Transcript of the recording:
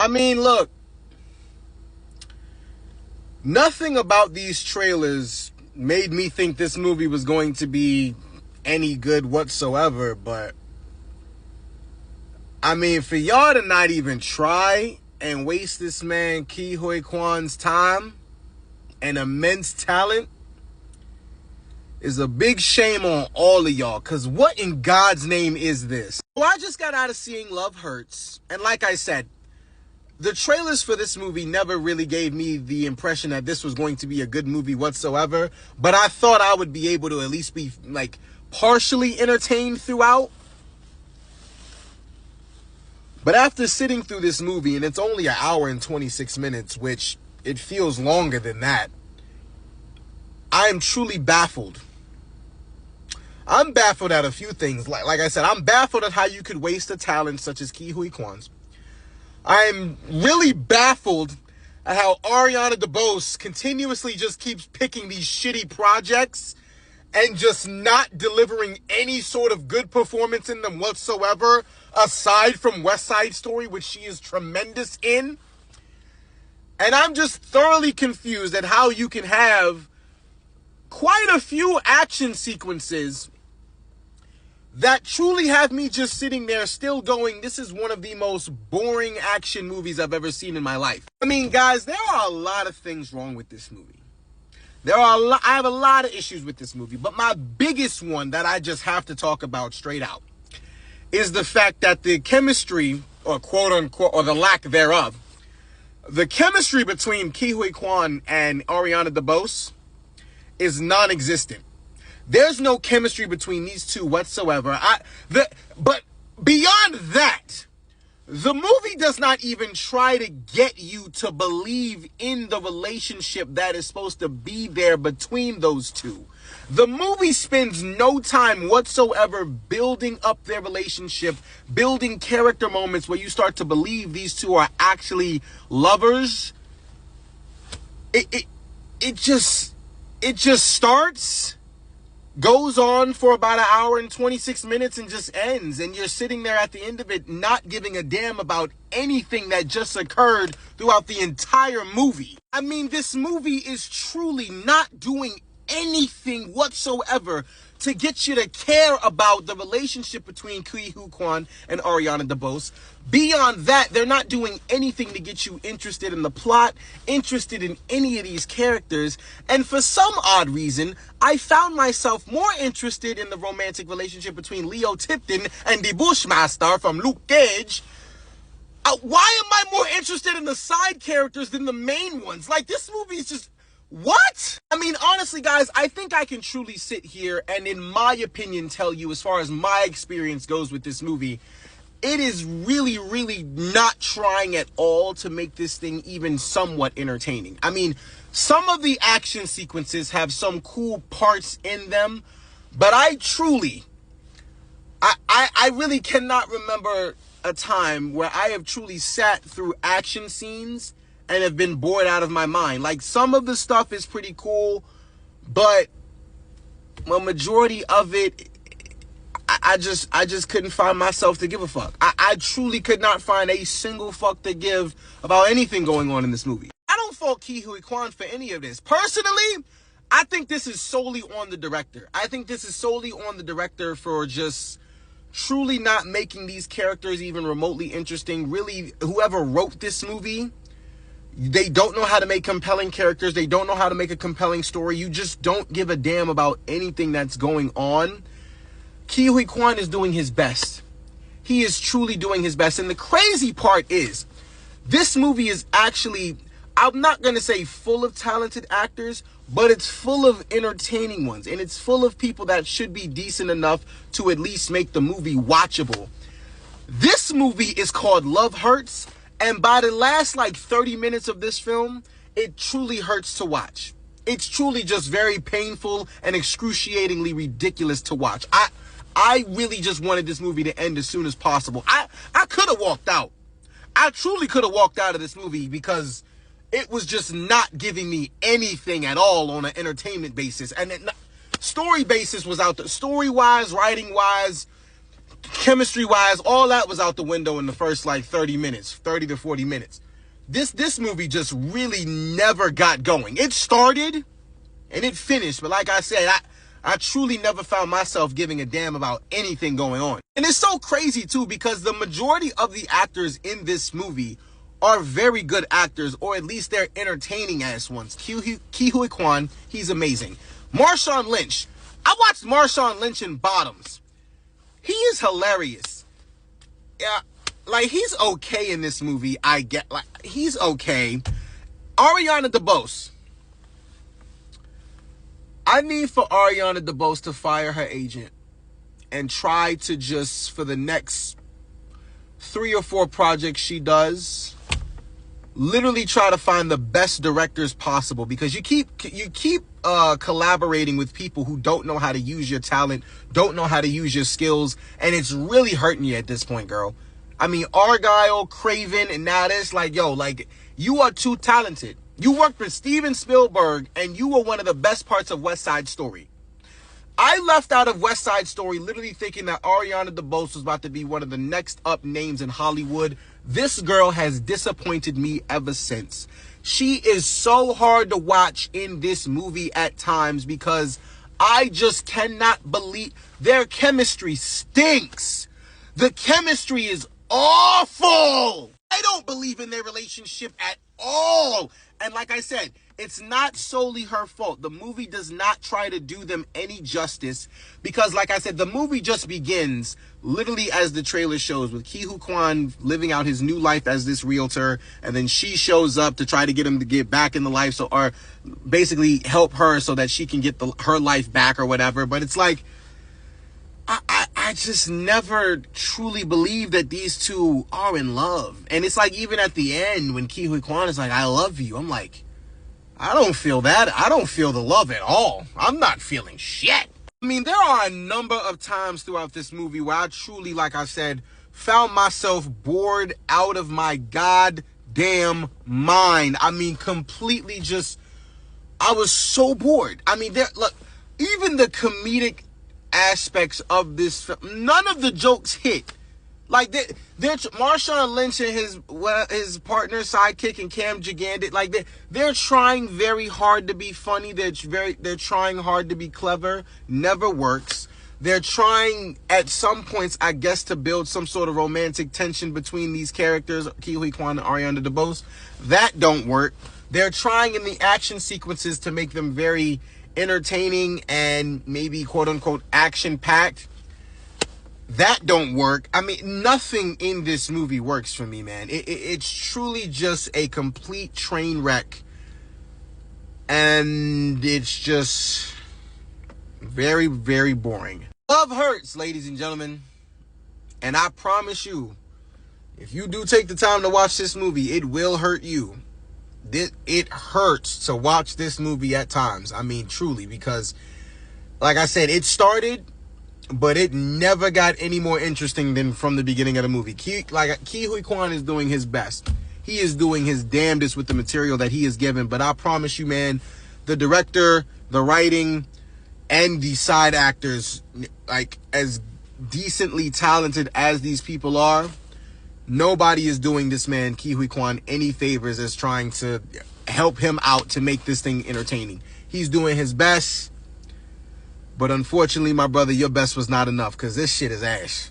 I mean, look, nothing about these trailers made me think this movie was going to be any good whatsoever, but I mean, for y'all to not even try and waste this man Ke Huy Quan's time and immense talent is a big shame on all of y'all, because what in God's name is this? Well, I just got out of seeing Love Hurts, and like I said, the trailers for this movie never really gave me the impression that this was going to be a good movie whatsoever, but I thought I would be able to at least be, like, partially entertained throughout. But after sitting through this movie, and it's only an hour and 26 minutes, which it feels longer than that, I am truly baffled. I'm baffled at a few things. Like I said, I'm baffled at how you could waste a talent such as Ke Huy Quan's. I'm really baffled at how Ariana DeBose continuously just keeps picking these shitty projects and just not delivering any sort of good performance in them whatsoever, aside from West Side Story, which she is tremendous in. And I'm just thoroughly confused at how you can have quite a few action sequences that truly have me just sitting there still going, this is one of the most boring action movies I've ever seen in my life. I mean, guys, there are a lot of things wrong with this movie. I have a lot of issues with this movie, but my biggest one that I just have to talk about straight out is the fact that the chemistry, or quote unquote, or the lack thereof, the chemistry between Ke Huy Quan and Ariana DeBose is non-existent. There's no chemistry between these two whatsoever. But beyond that, the movie does not even try to get you to believe in the relationship that is supposed to be there between those two. The movie spends no time whatsoever building up their relationship, building character moments where you start to believe these two are actually lovers. It just starts, goes on for about an hour and 26 minutes and just ends, and you're sitting there at the end of it not giving a damn about anything that just occurred throughout the entire movie. I mean, this movie is truly not doing anything whatsoever to get you to care about the relationship between Ke Huy Quan and Ariana DeBose. Beyond that, they're not doing anything to get you interested in the plot, interested in any of these characters. And for some odd reason, I found myself more interested in the romantic relationship between Leo Tipton and the Bushmaster from Luke Cage. Why am I more interested in the side characters than the main ones? Like, this movie is just... what? I mean, honestly, guys, I think I can truly sit here and, in my opinion, tell you, as far as my experience goes with this movie, it is really, really not trying at all to make this thing even somewhat entertaining. I mean, some of the action sequences have some cool parts in them, but I really cannot remember a time where I have truly sat through action scenes and have been bored out of my mind. Like, some of the stuff is pretty cool, but a majority of it, I just couldn't find myself to give a fuck. I truly could not find a single fuck to give about anything going on in this movie. I don't fault Ke Huy Quan for any of this. Personally, I think this is solely on the director. I think this is solely on the director for just truly not making these characters even remotely interesting. Really, whoever wrote this movie, they don't know how to make compelling characters. They don't know how to make a compelling story. You just don't give a damn about anything that's going on. Ke Huy Quan is doing his best. He is truly doing his best. And the crazy part is, this movie is actually, I'm not going to say full of talented actors, but it's full of entertaining ones. And it's full of people that should be decent enough to at least make the movie watchable. This movie is called Love Hurts. And by the last, 30 minutes of this film, it truly hurts to watch. It's truly just very painful and excruciatingly ridiculous to watch. I really just wanted this movie to end as soon as possible. I could have walked out. I truly could have walked out of this movie because it was just not giving me anything at all on an entertainment basis. And story basis was out there. Story-wise, writing-wise, chemistry wise, all that was out the window in the first like 30 to 40 minutes. This movie just really never got going. It started and it finished, but like I said, I truly never found myself giving a damn about anything going on. And it's so crazy too, because the majority of the actors in this movie are very good actors, or at least they're entertaining ass ones. Ke Huy Quan, he's amazing. Marshawn Lynch, I watched Marshawn Lynch in Bottoms. He is hilarious. Yeah, like he's okay in this movie. I get, like, he's okay. Ariana DeBose. I need for Ariana DeBose to fire her agent and try to just, for the next 3 or 4 projects she does, literally try to find the best directors possible, because you keep collaborating with people who don't know how to use your talent, don't know how to use your skills, and it's really hurting you at this point, girl. I mean, Argyle, Craven, and now this, like, yo, like, you are too talented. You worked with Steven Spielberg, and you were one of the best parts of West Side Story. I left out of West Side Story literally thinking that Ariana DeBose was about to be one of the next up names in Hollywood. This girl has disappointed me ever since. She is so hard to watch in this movie at times because I just cannot believe their chemistry stinks. The chemistry is awful. I don't believe in their relationship at all. And like I said, it's not solely her fault. The movie does not try to do them any justice because, like I said, the movie just begins literally as the trailer shows, with Ke Huy Quan living out his new life as this realtor, and then she shows up to try to get him to get back in the life, so, or basically help her so that she can get her life back or whatever. But it's like, I just never truly believe that these two are in love. And it's like, even at the end when Ke Huy Quan is like, I love you, I'm like, I don't feel that. I don't feel the love at all. I'm not feeling shit. I mean, there are a number of times throughout this movie where I truly, like I said, found myself bored out of my goddamn mind. I mean, completely just, I was so bored. I mean, look, even the comedic aspects of this film, none of the jokes hit. Like, they're Marshawn Lynch and his partner, sidekick, and Cam Gigandet, like, they're trying very hard to be funny. They're trying hard to be clever. Never works. They're trying, at some points, I guess, to build some sort of romantic tension between these characters, Ke Huy Quan and Ariana DeBose. That don't work. They're trying in the action sequences to make them very entertaining and maybe quote-unquote action-packed. That don't work. I mean, nothing in this movie works for me, man. It's truly just a complete train wreck. And it's just very, very boring. Love hurts, ladies and gentlemen. And I promise you, if you do take the time to watch this movie, it will hurt you. It hurts to watch this movie at times. I mean, truly, because, like I said, it started, but it never got any more interesting than from the beginning of the movie. Ke Huy Quan is doing his best. He is doing his damnedest with the material that he is given. But I promise you, man, the director, the writing, and the side actors, like, as decently talented as these people are, nobody is doing this man, Ke Huy Quan, any favors as trying to help him out to make this thing entertaining. He's doing his best. But unfortunately, my brother, your best was not enough, because this shit is ash.